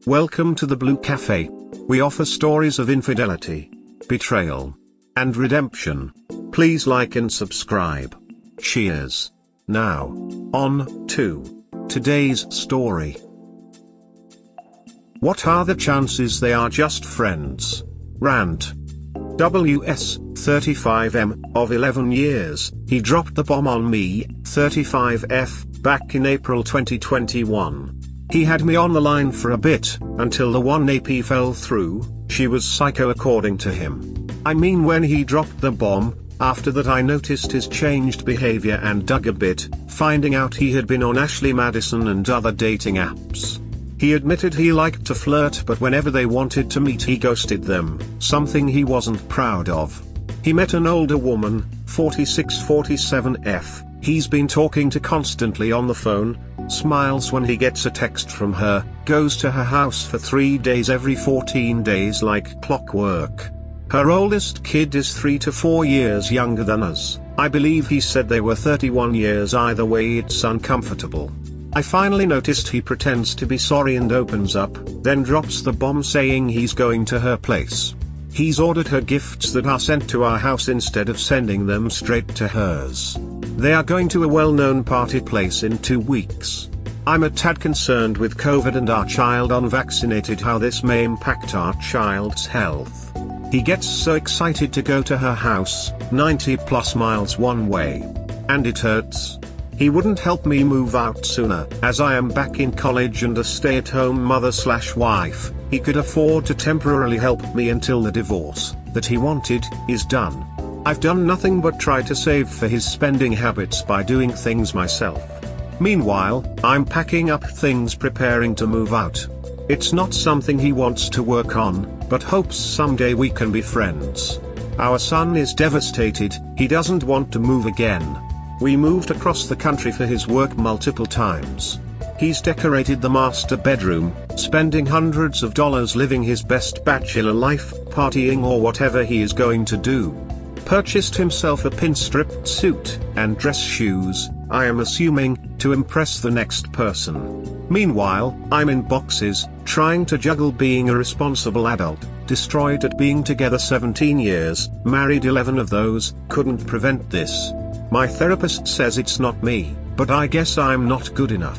Welcome to the Blue Cafe. We offer stories of infidelity, betrayal, and redemption. Please like and subscribe. Cheers. Now, on to today's story. What are the chances they are just friends? Rant. WS, 35M, of 11 years, he dropped the bomb on me, 35F, back in April 2021. He had me on the line for a bit, until the one AP fell through. She was psycho according to him. I mean, when he dropped the bomb, after that I noticed his changed behavior and dug a bit, finding out he had been on Ashley Madison and other dating apps. He admitted he liked to flirt, but whenever they wanted to meet he ghosted them, something he wasn't proud of. He met an older woman, 46-47F, he's been talking to constantly on the phone, smiles when he gets a text from her, goes to her house for 3 days every 14 days like clockwork. Her oldest kid is 3 to 4 years younger than us. I believe he said they were 31 years. Either way, it's uncomfortable. I finally noticed he pretends to be sorry and opens up, then drops the bomb saying he's going to her place. He's ordered her gifts that are sent to our house instead of sending them straight to hers. They are going to a well-known party place in 2 weeks. I'm a tad concerned with COVID and our child unvaccinated, how this may impact our child's health. He gets so excited to go to her house, 90+ miles one way. And it hurts. He wouldn't help me move out sooner, as I am back in college and a stay-at-home mother/wife. He could afford to temporarily help me until the divorce that he wanted is done. I've done nothing but try to save for his spending habits by doing things myself. Meanwhile, I'm packing up things, preparing to move out. It's not something he wants to work on, but hopes someday we can be friends. Our son is devastated. He doesn't want to move again. We moved across the country for his work multiple times. He's decorated the master bedroom, spending hundreds of dollars living his best bachelor life, partying or whatever he is going to do. Purchased himself a pin-stripped suit and dress shoes, I am assuming, to impress the next person. Meanwhile, I'm in boxes, trying to juggle being a responsible adult, destroyed at being together 17 years, married 11 of those, couldn't prevent this. My therapist says it's not me, but I guess I'm not good enough.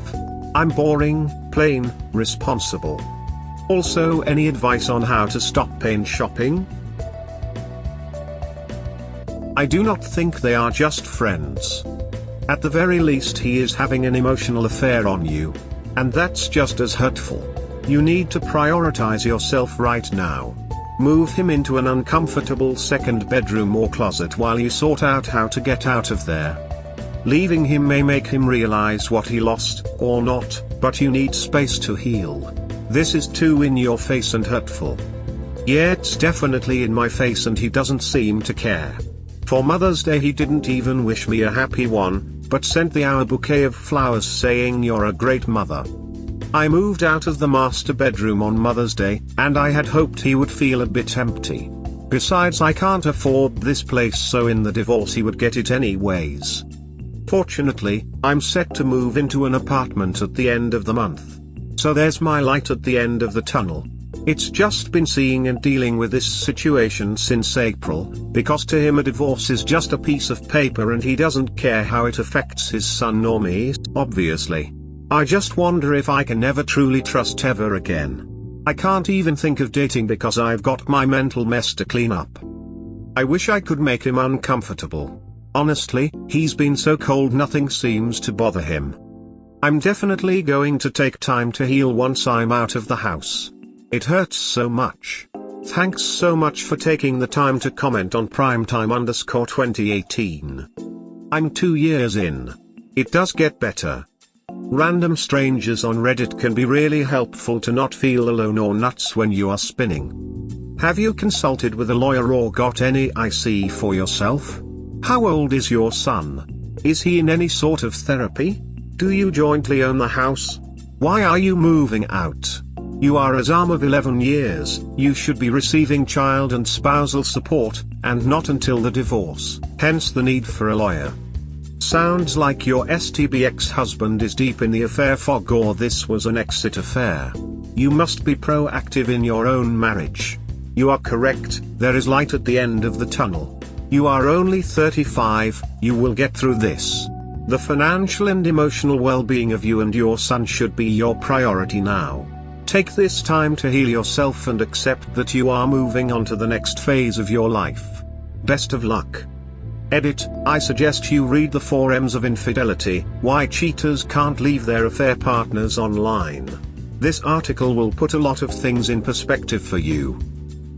I'm boring, plain, responsible. Also, any advice on how to stop pain shopping? I do not think they are just friends. At the very least, he is having an emotional affair on you. And that's just as hurtful. You need to prioritize yourself right now. Move him into an uncomfortable second bedroom or closet while you sort out how to get out of there. Leaving him may make him realize what he lost, or not, but you need space to heal. This is too in your face and hurtful. Yeah, it's definitely in my face, and he doesn't seem to care. For Mother's Day he didn't even wish me a happy one, but sent our bouquet of flowers saying you're a great mother. I moved out of the master bedroom on Mother's Day, and I had hoped he would feel a bit empty. Besides, I can't afford this place, so in the divorce he would get it anyways. Fortunately, I'm set to move into an apartment at the end of the month. So there's my light at the end of the tunnel. It's just been seeing and dealing with this situation since April, because to him a divorce is just a piece of paper and he doesn't care how it affects his son nor me, obviously. I just wonder if I can never truly trust ever again. I can't even think of dating because I've got my mental mess to clean up. I wish I could make him uncomfortable. Honestly, he's been so cold nothing seems to bother him. I'm definitely going to take time to heal once I'm out of the house. It hurts so much. Thanks so much for taking the time to comment on primetime_2018. I'm 2 years in. It does get better. Random strangers on Reddit can be really helpful to not feel alone or nuts when you are spinning. Have you consulted with a lawyer or got any IC for yourself? How old is your son? Is he in any sort of therapy? Do you jointly own the house? Why are you moving out? You are a Zam of 11 years, you should be receiving child and spousal support, and not until the divorce, hence the need for a lawyer. Sounds like your STB ex-husband is deep in the affair fog, or this was an exit affair. You must be proactive in your own marriage. You are correct, there is light at the end of the tunnel. You are only 35, you will get through this. The financial and emotional well-being of you and your son should be your priority now. Take this time to heal yourself and accept that you are moving on to the next phase of your life. Best of luck. Edit, I suggest you read the 4 M's of Infidelity, Why Cheaters Can't Leave Their Affair Partners online. This article will put a lot of things in perspective for you.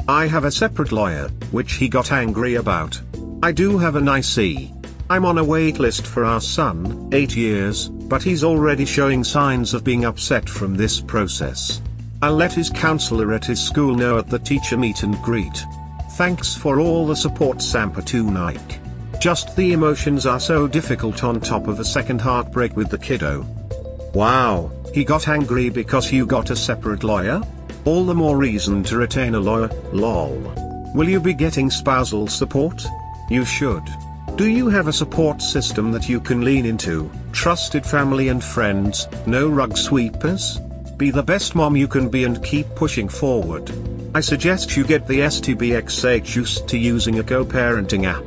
I have a separate lawyer, which he got angry about. I do have an IC. I'm on a wait list for our son, 8 years, but he's already showing signs of being upset from this process. I'll let his counselor at his school know at the teacher meet and greet. Thanks for all the support, Sampatoonike. Just the emotions are so difficult on top of a second heartbreak with the kiddo. Wow, he got angry because you got a separate lawyer? All the more reason to retain a lawyer, lol. Will you be getting spousal support? You should. Do you have a support system that you can lean into, trusted family and friends, no rug sweepers? Be the best mom you can be and keep pushing forward. I suggest you get the STBX used to using a co-parenting app.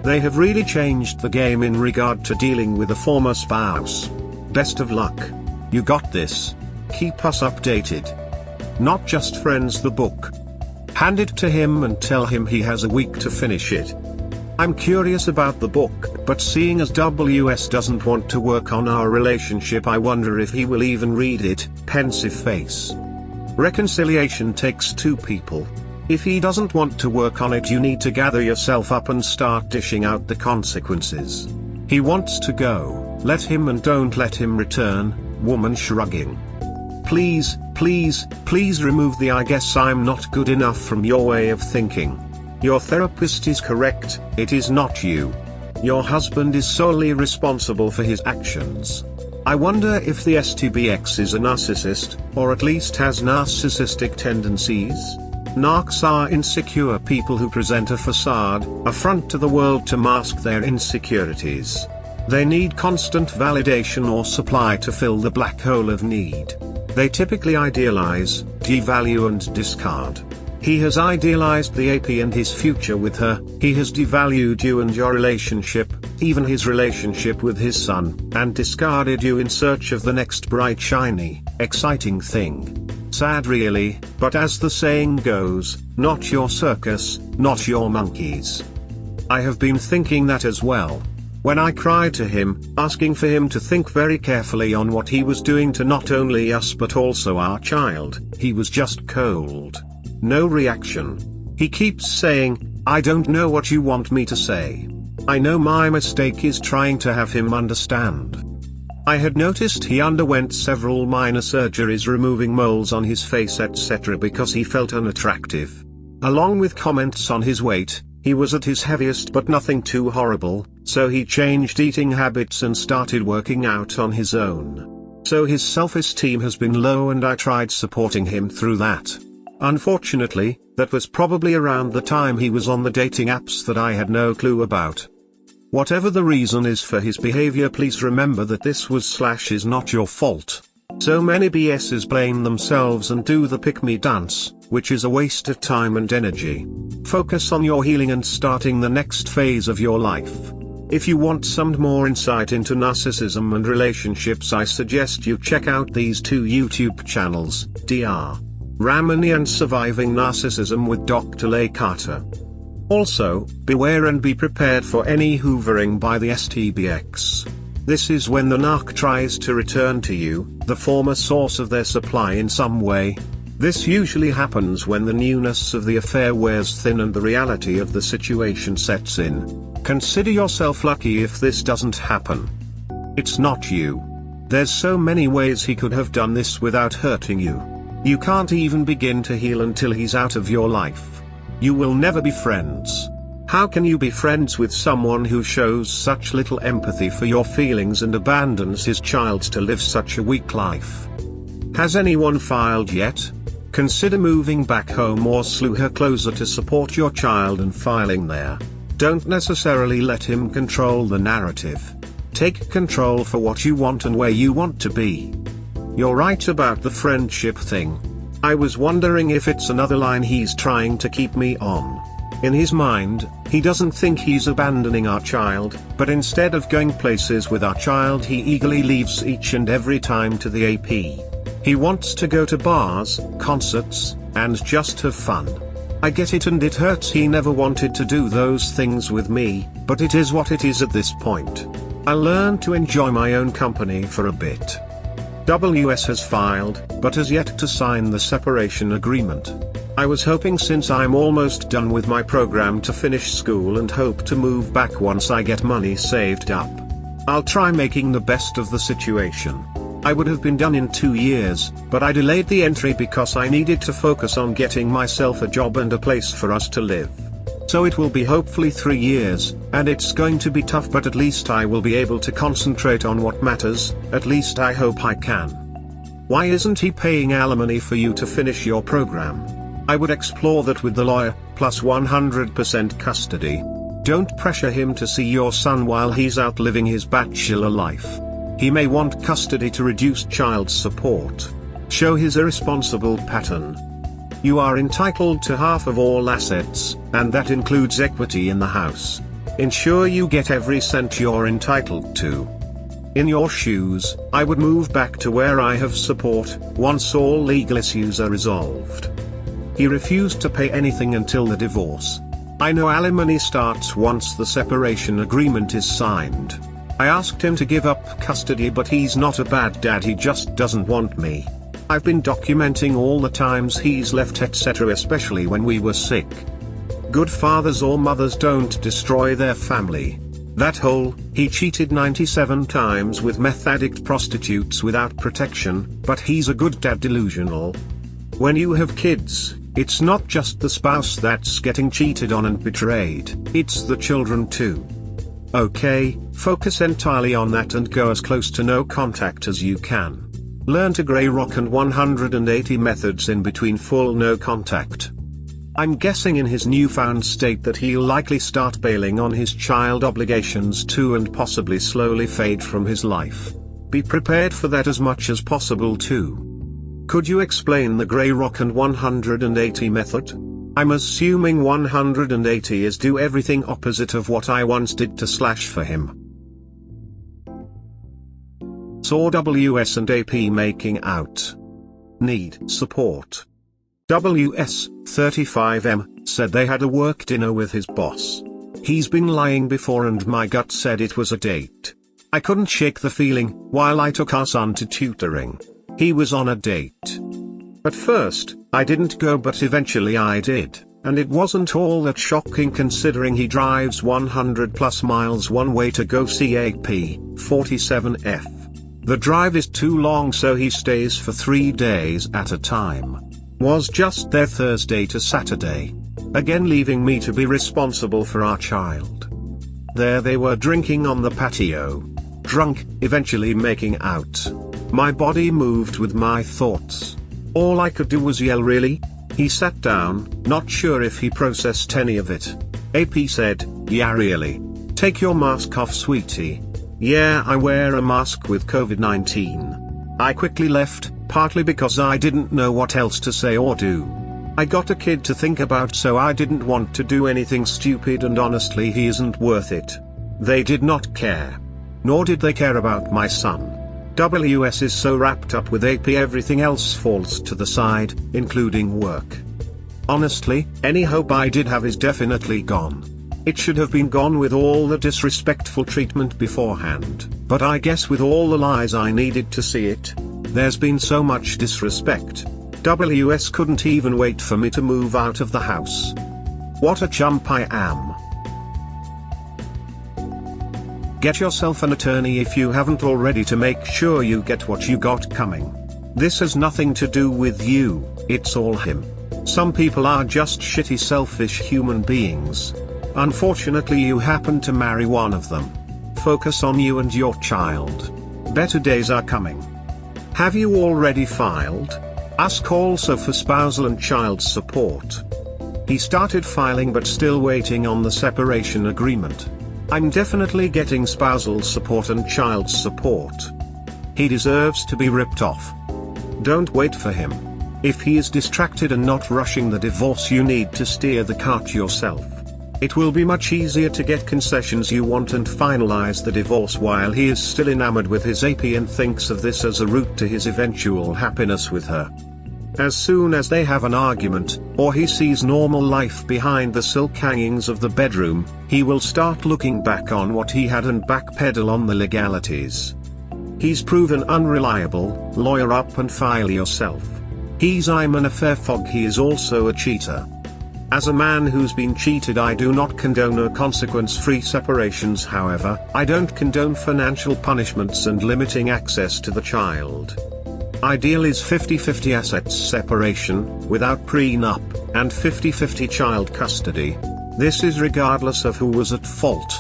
They have really changed the game in regard to dealing with a former spouse. Best of luck. You got this. Keep us updated. Not Just Friends the book. Hand it to him and tell him he has a week to finish it. I'm curious about the book, but seeing as WS doesn't want to work on our relationship, I wonder if he will even read it. Pensive face. Reconciliation takes 2 people. If he doesn't want to work on it, you need to gather yourself up and start dishing out the consequences. He wants to go, let him and don't let him return. Woman shrugging. Please, please, please remove the "I guess I'm not good enough" from your way of thinking. Your therapist is correct, it is not you. Your husband is solely responsible for his actions. I wonder if the STBX is a narcissist, or at least has narcissistic tendencies? Narcs are insecure people who present a facade, a front to the world to mask their insecurities. They need constant validation or supply to fill the black hole of need. They typically idealize, devalue and discard. He has idealized the AP and his future with her, he has devalued you and your relationship, even his relationship with his son, and discarded you in search of the next bright shiny, exciting thing. Sad really, but as the saying goes, not your circus, not your monkeys. I have been thinking that as well. When I cried to him, asking for him to think very carefully on what he was doing to not only us but also our child, he was just cold. No reaction. He keeps saying, I don't know what you want me to say. I know my mistake is trying to have him understand. I had noticed he underwent several minor surgeries removing moles on his face etc. because he felt unattractive. Along with comments on his weight, he was at his heaviest but nothing too horrible, so he changed eating habits and started working out on his own. So his self-esteem has been low and I tried supporting him through that. Unfortunately, that was probably around the time he was on the dating apps that I had no clue about. Whatever the reason is for his behavior, please remember that this was/is not your fault. So many BSs blame themselves and do the pick-me dance, which is a waste of time and energy. Focus on your healing and starting the next phase of your life. If you want some more insight into narcissism and relationships, I suggest you check out these 2 YouTube channels, Dr. Ramani and Surviving Narcissism with Dr. Leigh Carter. Also, beware and be prepared for any hoovering by the STBX. This is when the narc tries to return to you, the former source of their supply in some way. This usually happens when the newness of the affair wears thin and the reality of the situation sets in. Consider yourself lucky if this doesn't happen. It's not you. There's so many ways he could have done this without hurting you. You can't even begin to heal until he's out of your life. You will never be friends. How can you be friends with someone who shows such little empathy for your feelings and abandons his child to live such a weak life? Has anyone filed yet? Consider moving back home or slew her closer to support your child and filing there. Don't necessarily let him control the narrative. Take control for what you want and where you want to be. You're right about the friendship thing. I was wondering if it's another line he's trying to keep me on. In his mind, he doesn't think he's abandoning our child, but instead of going places with our child he eagerly leaves each and every time to the AP. He wants to go to bars, concerts, and just have fun. I get it and it hurts, he never wanted to do those things with me, but it is what it is at this point. I'll learn to enjoy my own company for a bit. WS has filed, but has yet to sign the separation agreement. I was hoping, since I'm almost done with my program, to finish school and hope to move back once I get money saved up. I'll try making the best of the situation. I would have been done in 2 years, but I delayed the entry because I needed to focus on getting myself a job and a place for us to live. So it will be hopefully 3 years, and it's going to be tough, but at least I will be able to concentrate on what matters, at least I hope I can. Why isn't he paying alimony for you to finish your program? I would explore that with the lawyer, plus 100% custody. Don't pressure him to see your son while he's out living his bachelor life. He may want custody to reduce child support. Show his irresponsible pattern. You are entitled to half of all assets, and that includes equity in the house. Ensure you get every cent you're entitled to. In your shoes, I would move back to where I have support, once all legal issues are resolved. He refused to pay anything until the divorce. I know alimony starts once the separation agreement is signed. I asked him to give up custody, but he's not a bad dad, he just doesn't want me. I've been documenting all the times he's left, etc., especially when we were sick. Good fathers or mothers don't destroy their family. That whole, he cheated 97 times with meth addict prostitutes without protection, but he's a good dad delusional. When you have kids, it's not just the spouse that's getting cheated on and betrayed, it's the children too. Okay, focus entirely on that and go as close to no contact as you can. Learn to grey rock and 180 methods in between full no contact. I'm guessing in his newfound state that he'll likely start bailing on his child obligations too and possibly slowly fade from his life. Be prepared for that as much as possible too. Could you explain the grey rock and 180 method? I'm assuming 180 is do everything opposite of what I once did to / for him. Saw WS and AP making out. Need support. WS, 35M, said they had a work dinner with his boss. He's been lying before and my gut said it was a date. I couldn't shake the feeling, while I took our son to tutoring. He was on a date. At first, I didn't go, but eventually I did, and it wasn't all that shocking considering he drives 100+ miles one way to go see AP, 47F. The drive is too long, so he stays for 3 days at a time. Was just there Thursday to Saturday. Again leaving me to be responsible for our child. There they were drinking on the patio. Drunk, eventually making out. My body moved with my thoughts. All I could do was yell, "Really?" He sat down, not sure if he processed any of it. AP said, "Yeah, really. Take your mask off, sweetie." Yeah, I wear a mask with COVID-19. I quickly left, partly because I didn't know what else to say or do. I got a kid to think about, so I didn't want to do anything stupid, and honestly he isn't worth it. They did not care. Nor did they care about my son. WS is so wrapped up with AP everything else falls to the side, including work. Honestly, any hope I did have is definitely gone. It should have been gone with all the disrespectful treatment beforehand, but I guess with all the lies I needed to see it. There's been so much disrespect. WS couldn't even wait for me to move out of the house. What a chump I am. Get yourself an attorney if you haven't already to make sure you get what you got coming. This has nothing to do with you, it's all him. Some people are just shitty, selfish human beings. Unfortunately you happen to marry one of them. Focus on you and your child. Better days are coming. Have you already filed? Ask also for spousal and child support. He started filing but still waiting on the separation agreement. I'm definitely getting spousal support and child support. He deserves to be ripped off. Don't wait for him. If he is distracted and not rushing the divorce, you need to steer the cart yourself. It will be much easier to get concessions you want and finalize the divorce while he is still enamored with his AP and thinks of this as a route to his eventual happiness with her. As soon as they have an argument, or he sees normal life behind the silk hangings of the bedroom, he will start looking back on what he had and backpedal on the legalities. He's proven unreliable. Lawyer up and file yourself. I'm an affair fog. He is also a cheater. As a man who's been cheated, I do not condone a consequence-free separations. However, I don't condone financial punishments and limiting access to the child. Ideal is 50-50 assets separation, without prenup, and 50-50 child custody. This is regardless of who was at fault.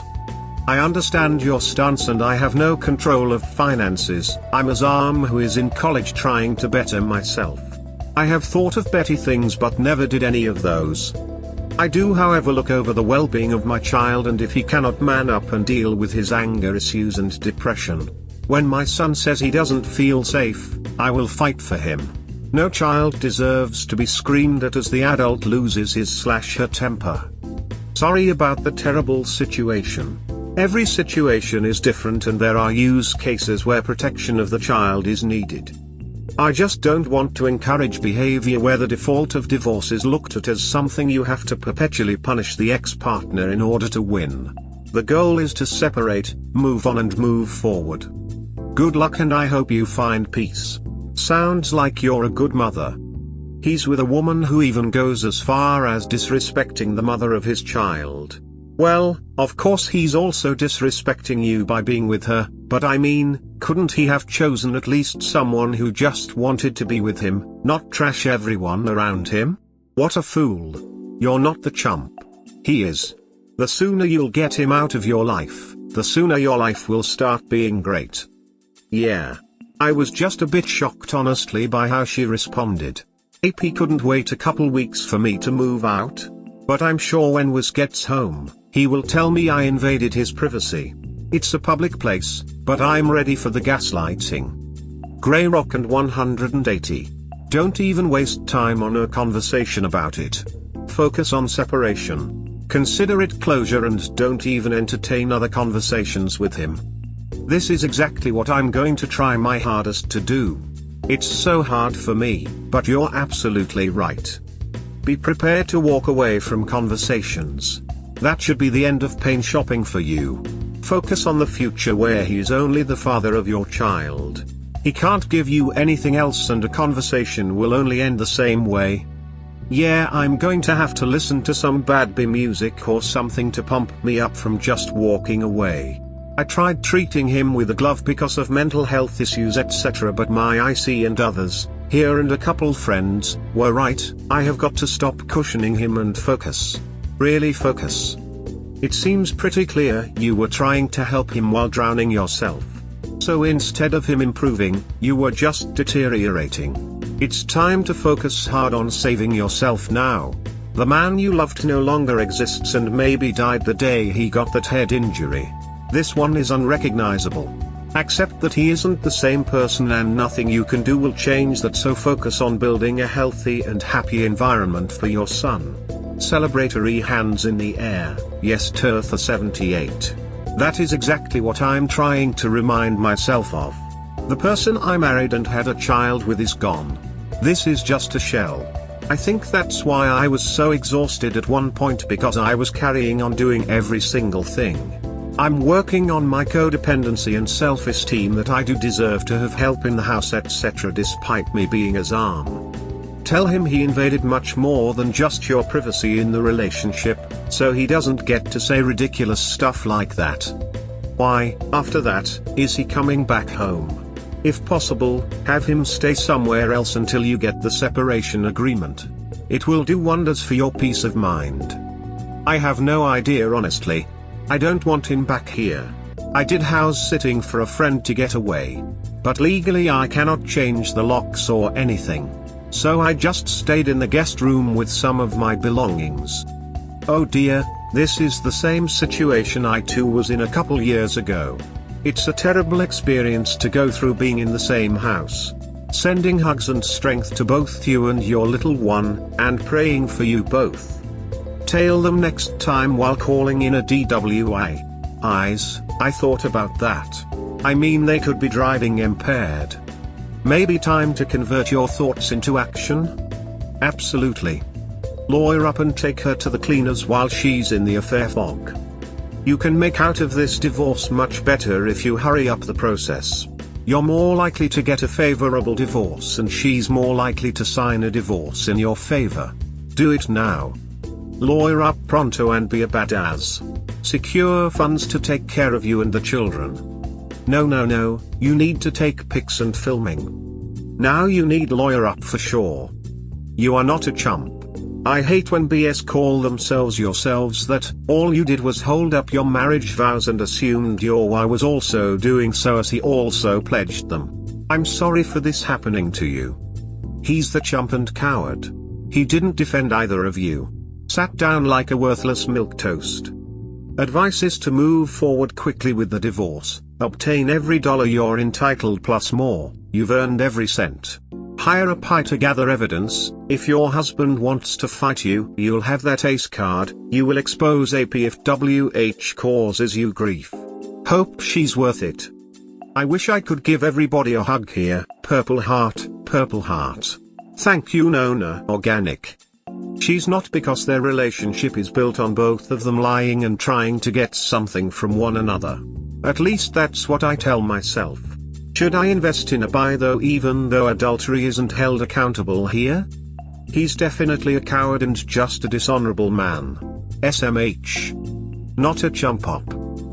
I understand your stance and I have no control of finances. I'm a Zam who is in college trying to better myself. I have thought of petty things but never did any of those. I do however look over the well-being of my child, and if he cannot man up and deal with his anger issues and depression, when my son says he doesn't feel safe, I will fight for him. No child deserves to be screamed at as the adult loses his/her temper. Sorry about the terrible situation. Every situation is different and there are use cases where protection of the child is needed. I just don't want to encourage behavior where the default of divorce is looked at as something you have to perpetually punish the ex-partner in order to win. The goal is to separate, move on and move forward. Good luck and I hope you find peace. Sounds like you're a good mother. He's with a woman who even goes as far as disrespecting the mother of his child. Well, of course he's also disrespecting you by being with her, but I mean, couldn't he have chosen at least someone who just wanted to be with him, not trash everyone around him? What a fool. You're not the chump. He is. The sooner you'll get him out of your life, the sooner your life will start being great. Yeah. I was just a bit shocked honestly by how she responded. AP couldn't wait a couple weeks for me to move out. But I'm sure when Wes gets home, he will tell me I invaded his privacy. It's a public place, but I'm ready for the gaslighting. Grey Rock and 180. Don't even waste time on a conversation about it. Focus on separation. Consider it closure and don't even entertain other conversations with him. This is exactly what I'm going to try my hardest to do. It's so hard for me, but you're absolutely right. Be prepared to walk away from conversations. That should be the end of pain shopping for you. Focus on the future where he's only the father of your child. He can't give you anything else and a conversation will only end the same way. Yeah, I'm going to have to listen to some bad B music or something to pump me up from just walking away. I tried treating him with a glove because of mental health issues etc., but my IC and others, here and a couple friends, were right. I have got to stop cushioning him and focus. Really focus. It seems pretty clear you were trying to help him while drowning yourself. So instead of him improving, you were just deteriorating. It's time to focus hard on saving yourself now. The man you loved no longer exists and maybe died the day he got that head injury. This one is unrecognizable. Accept that he isn't the same person and nothing you can do will change that, so focus on building a healthy and happy environment for your son. Celebratory hands in the air, yes Tirtha 78. That is exactly what I'm trying to remind myself of. The person I married and had a child with is gone. This is just a shell. I think that's why I was so exhausted at one point, because I was carrying on doing every single thing. I'm working on my codependency and self-esteem that I do deserve to have help in the house etc. despite me being a Zam. Tell him he invaded much more than just your privacy in the relationship, so he doesn't get to say ridiculous stuff like that. Why, after that, is he coming back home? If possible, have him stay somewhere else until you get the separation agreement. It will do wonders for your peace of mind. I have no idea honestly. I don't want him back here. I did house sitting for a friend to get away. But legally I cannot change the locks or anything. So I just stayed in the guest room with some of my belongings. Oh dear, this is the same situation I too was in a couple years ago. It's a terrible experience to go through being in the same house. Sending hugs and strength to both you and your little one, and praying for you both. Tail them next time while calling in a DWI. I thought about that. I mean, they could be driving impaired. Maybe time to convert your thoughts into action? Absolutely. Lawyer up and take her to the cleaners while she's in the affair fog. You can make out of this divorce much better if you hurry up the process. You're more likely to get a favorable divorce and she's more likely to sign a divorce in your favor. Do it now. Lawyer up pronto and be a badass. Secure funds to take care of you and the children. No, you need to take pics and filming. Now you need lawyer up for sure. You are not a chump. I hate when BS call themselves yourselves that all you did was hold up your marriage vows and assumed your wife was also doing so as he also pledged them. I'm sorry for this happening to you. He's the chump and coward. He didn't defend either of you. Sat down like a worthless milquetoast. Advice is to move forward quickly with the divorce. Obtain every dollar you're entitled plus more. You've earned every cent. Hire a PI to gather evidence. If your husband wants to fight you, you'll have that ace card. You will expose AP if WH causes you grief. Hope she's worth it. I wish I could give everybody a hug here. Purple heart, purple heart. Thank you, Nona Organic. She's not, because their relationship is built on both of them lying and trying to get something from one another. At least that's what I tell myself. Should I invest in a buy though, even though adultery isn't held accountable here? He's definitely a coward and just a dishonorable man. SMH. Not a chump up.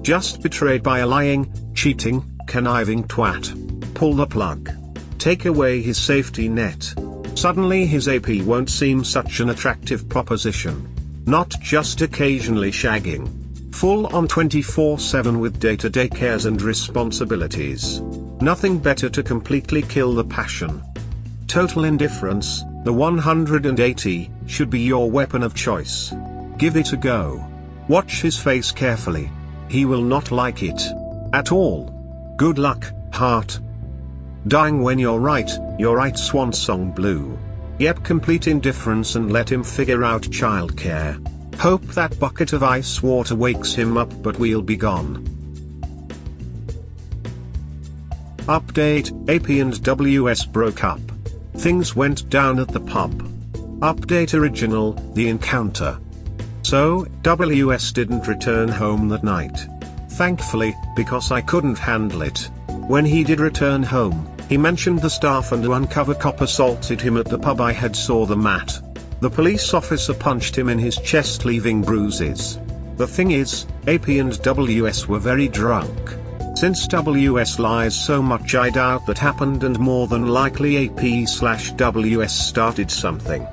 Just betrayed by a lying, cheating, conniving twat. Pull the plug. Take away his safety net. Suddenly his AP won't seem such an attractive proposition. Not just occasionally shagging. Full on 24/7 with day-to-day cares and responsibilities. Nothing better to completely kill the passion. Total indifference, the 180, should be your weapon of choice. Give it a go. Watch his face carefully. He will not like it. At all. Good luck, heart. Dying when you're right swan song blue. Yep, complete indifference and let him figure out childcare. Hope that bucket of ice water wakes him up, but we'll be gone. Update, AP and WS broke up. Things went down at the pub. Update original, the encounter. So, WS didn't return home that night. Thankfully, because I couldn't handle it. When he did return home, he mentioned the staff and the uncover cop assaulted him at the pub. I had saw the mat. The police officer punched him in his chest, leaving bruises. The thing is, AP and WS were very drunk. Since WS lies so much, I doubt that happened, and more than likely AP/WS started something.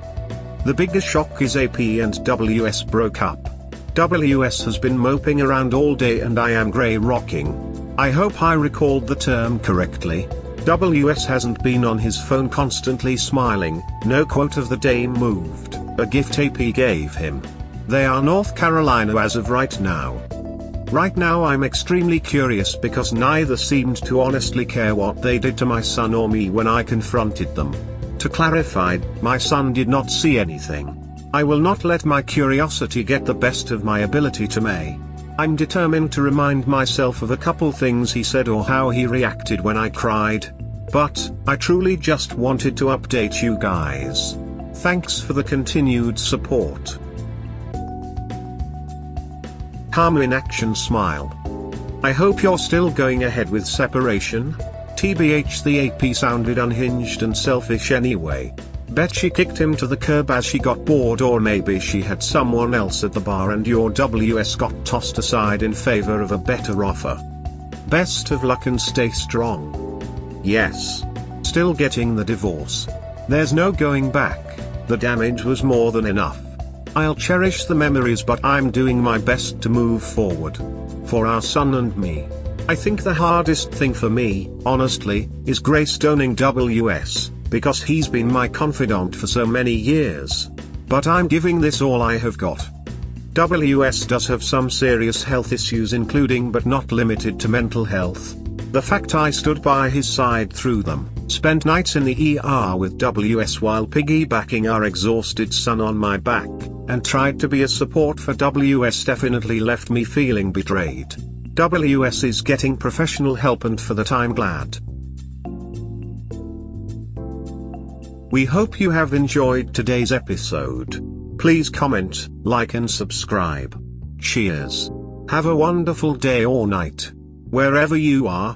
The bigger shock is AP and WS broke up. WS has been moping around all day and I am grey rocking. I hope I recalled the term correctly. WS hasn't been on his phone, constantly smiling. No quote of the day moved, a gift AP gave him. They are North Carolina as of right now. Right now I'm extremely curious because neither seemed to honestly care what they did to my son or me when I confronted them. To clarify, my son did not see anything. I will not let my curiosity get the best of my ability to may. I'm determined to remind myself of a couple things he said or how he reacted when I cried. But, I truly just wanted to update you guys. Thanks for the continued support. Karma in action smile. I hope you're still going ahead with separation. TBH, the AP sounded unhinged and selfish anyway. Bet she kicked him to the curb as she got bored, or maybe she had someone else at the bar and your WS got tossed aside in favor of a better offer. Best of luck and stay strong. Yes. Still getting the divorce. There's no going back, the damage was more than enough. I'll cherish the memories, but I'm doing my best to move forward. For our son and me. I think the hardest thing for me, honestly, is greystoning WS, because he's been my confidant for so many years. But I'm giving this all I have got. WS does have some serious health issues, including but not limited to mental health. The fact I stood by his side through them, spent nights in the ER with WS while piggybacking our exhausted son on my back, and tried to be a support for WS definitely left me feeling betrayed. WS is getting professional help, and for that I'm glad. We hope you have enjoyed today's episode. Please comment, like and subscribe. Cheers. Have a wonderful day or night, wherever you are.